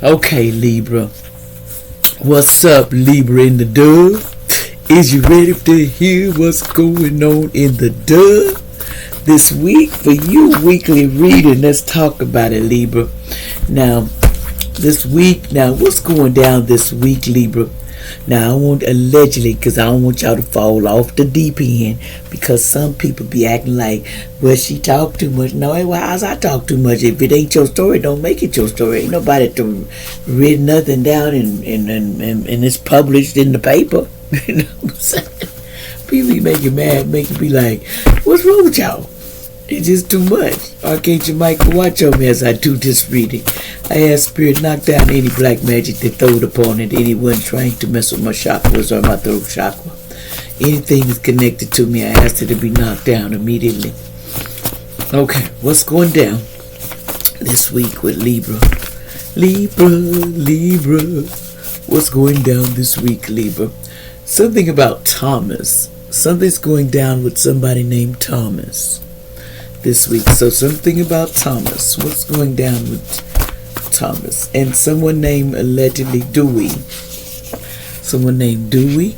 Okay, Libra. What's up, Libra in the dub? Is you ready to hear what's going on in the dub? This week, for you weekly reading, let's talk about it, Libra. Now, what's going down this week, Libra? Now, I want allegedly, because I don't want y'all to fall off the deep end, because some people be acting like, well, she talk too much. No, well, how's I talk too much? If it ain't your story, don't make it your story. Ain't nobody to read nothing down and it's published in the paper. You know what I'm saying? People be making mad, making be like, what's wrong with y'all? It's just too much. Archangel Michael, watch over me as I do this reading. I ask Spirit, knock down any black magic that throwed upon it, anyone trying to mess with my chakras or my throat chakra. Anything that's connected to me, I ask it to be knocked down immediately. Okay, what's going down this week with Libra? Libra. What's going down this week, Libra? Something about Thomas. Something's going down with somebody named Thomas this week. So something about Thomas. What's going down with Thomas? And someone named allegedly Dewey. Someone named Dewey.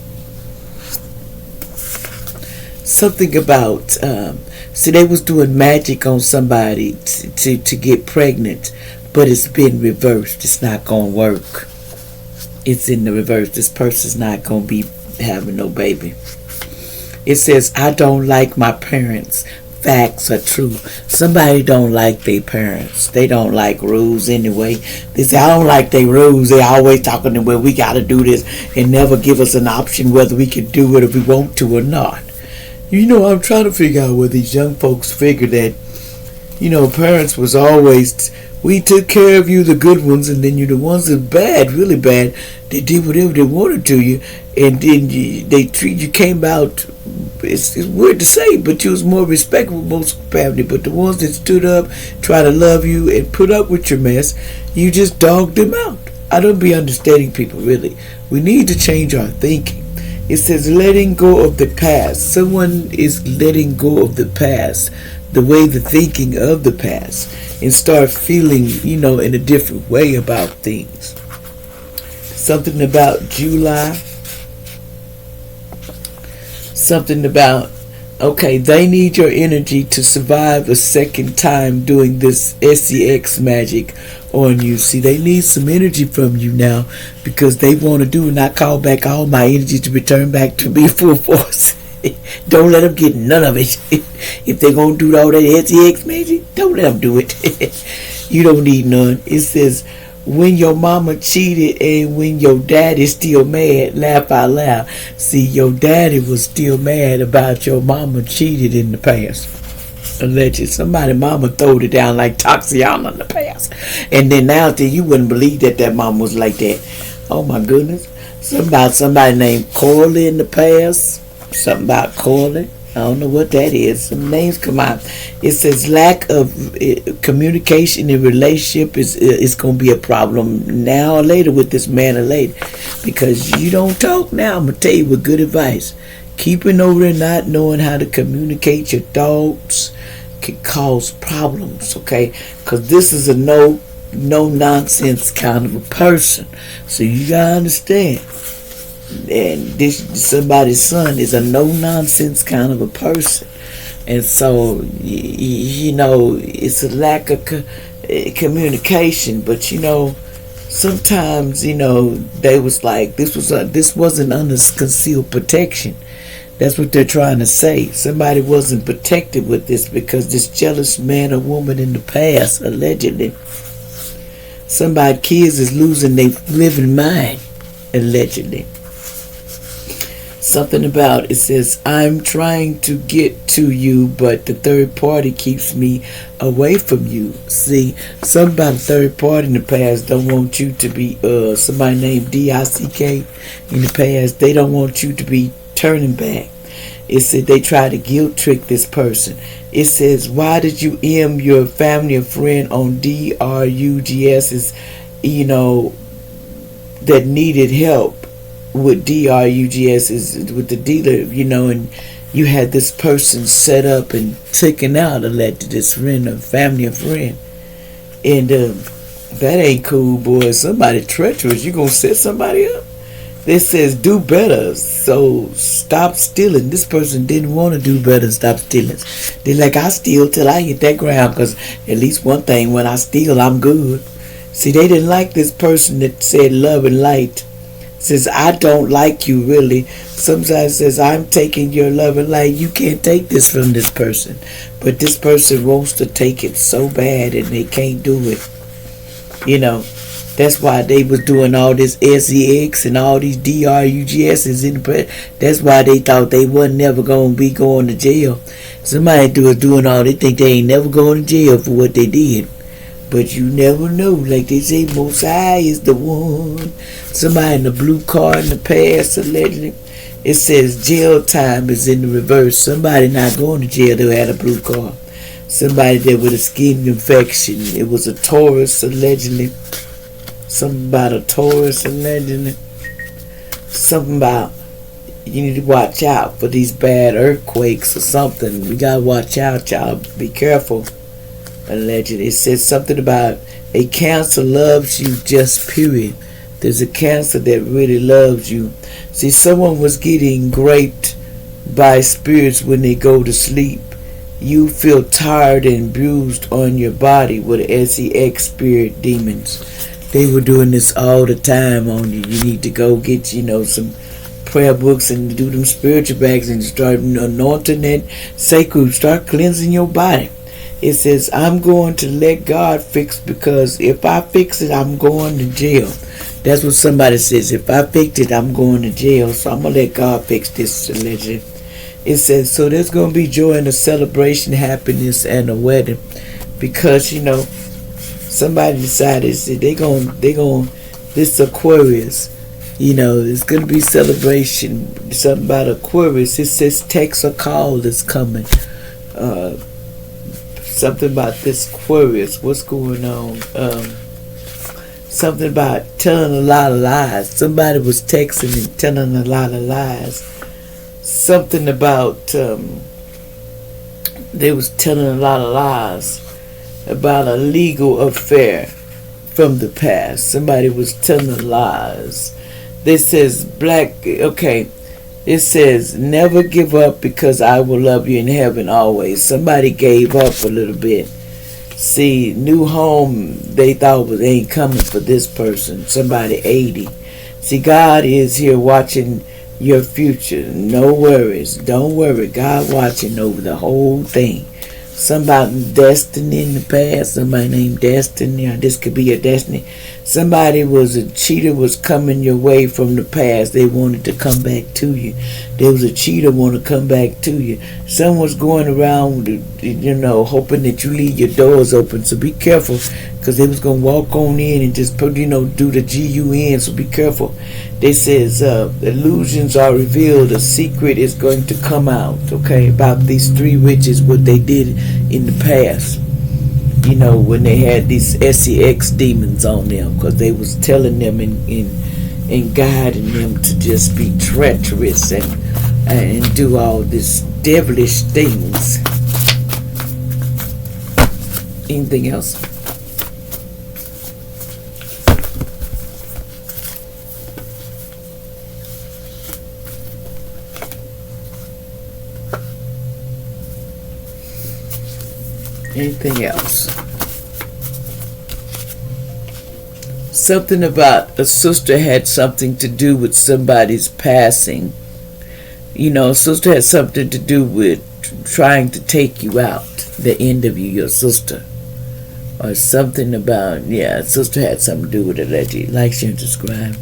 Something about see, they was doing magic on somebody to get pregnant, but it's been reversed. It's not gonna work. It's in the reverse. This person's not gonna be having no baby. It says, I don't like my parents. Facts are true. Somebody don't like their parents. They don't like rules anyway. They say, I don't like their rules. They always talking to, well, we got to do this, and never give us an option whether we can do it if we want to or not. You know, I'm trying to figure out where these young folks figure that, you know, parents was always, we took care of you, the good ones, and then you the ones that bad, really bad, they did whatever they wanted to you, and then you came out, it's weird to say, but you was more respectful most family, but the ones that stood up, try to love you, and put up with your mess, you just dogged them out. I don't be understanding people, really. We need to change our thinking. It says letting go of the past. Someone is letting go of the past, the way the thinking of the past, and start feeling, you know, in a different way about things. Something about July. Something about, okay, they need your energy to survive a second time doing this SEX magic on you. See, they need some energy from you now because they want to do, and I call back all my energy to return back to me full force. Don't let them get none of it. If they're going to do all that SEX magic, don't let them do it. You don't need none. It says, when your mama cheated and when your daddy's still mad, laugh out loud. See, your daddy was still mad about your mama cheated in the past. Alleged. Somebody mama throwed it down like Toxiana in the past. And then now you wouldn't believe that mama was like that. Oh my goodness. Something about somebody named Corley in the past. Something about Corley. I don't know what that is. Some names come out. It says lack of communication in relationship is going to be a problem now or later with this man or lady. Because you don't talk now. I'm going to tell you with good advice. Keeping over and not knowing how to communicate your thoughts can cause problems, okay? Because this is a no nonsense kind of a person. So you got to understand. And this somebody's son is a no nonsense kind of a person, and so you know it's a lack of communication. But you know, sometimes you know they was like this wasn't under concealed protection. That's what they're trying to say. Somebody wasn't protected with this because this jealous man or woman in the past allegedly. Somebody kids is losing their living mind allegedly. Something about, it says, I'm trying to get to you, but the third party keeps me away from you. See, something about a third party in the past don't want you to be, somebody named D-I-C-K in the past, they don't want you to be turning back. It said they try to guilt trick this person. It says, why did you M your family or friend on DRUGS's, you know, that needed help? With DRUGS is with the dealer, you know, and you had this person set up and taken out alleged this friend or family or friend, and That ain't cool, boy. Somebody treacherous. You gonna set somebody up? It says do better, so stop stealing. This person didn't want to do better, stop stealing. They like, I steal till I hit that ground, because at least one thing, when I steal, I'm good. See, they didn't like this person that said love and light. Says, I don't like you, really. Sometimes says, I'm taking your love and light. You can't take this from this person. But this person wants to take it so bad, and they can't do it. You know. That's why they was doing all this SEX and all these DRUGSs in the press. That's why they thought they wasn't never going to be going to jail. Somebody was doing all, they think they ain't never going to jail for what they did. But you never know. Like they say, Most High is the one. Somebody in the blue car in the past, allegedly. It says jail time is in the reverse. Somebody not going to jail, they had a blue car. Somebody there with a skin infection. It was a Taurus, allegedly. Something about a Taurus, allegedly. Something about you need to watch out for these bad earthquakes or something. We gotta watch out, y'all. Be careful. Allegedly. It says something about a cancer loves you, just period. There's a cancer that really loves you. See, someone was getting raped by spirits when they go to sleep. You feel tired and bruised on your body with SEX spirit demons. They were doing this all the time on you. You need to go get, some prayer books and do them spiritual bags and start anointing that sacred. Start cleansing your body. It says, I'm going to let God fix, because if I fix it, I'm going to jail. That's what somebody says. If I fix it, I'm going to jail. So I'm going to let God fix this, allegedly. It says, so there's going to be joy and a celebration, happiness, and a wedding. Because, somebody decided they gon' this Aquarius, it's gonna be celebration. Something about Aquarius. It says text or call is coming. Something about this Aquarius. What's going on? Something about telling a lot of lies. Somebody was texting and telling a lot of lies. Something about they was telling a lot of lies about a legal affair from the past. Somebody was telling lies. This says it says never give up, because I will love you in heaven always. Somebody gave up a little bit. See, new home they thought ain't coming for this person. Somebody 80. See, God is here watching your future. No worries. Don't worry. God watching over the whole thing. Somebody destiny in the past, somebody named Destiny, or this could be your destiny. Somebody was a cheater, was coming your way from the past. They wanted to come back to you. There was a cheater want to come back to you. Someone's going around, hoping that you leave your doors open. So be careful, because they was going to walk on in and just put, do the GUN. So be careful. They says illusions are revealed. A secret is going to come out, okay, about these three witches, what they did in the past. When they had these SEX demons on them, because they was telling them and guiding them to just be treacherous and do all this devilish things. Anything else? Anything else? Something about a sister had something to do with somebody's passing. A sister had something to do with trying to take you out. The end of you, your sister. Or something about, a sister had something to do with it. Like, share, and subscribe.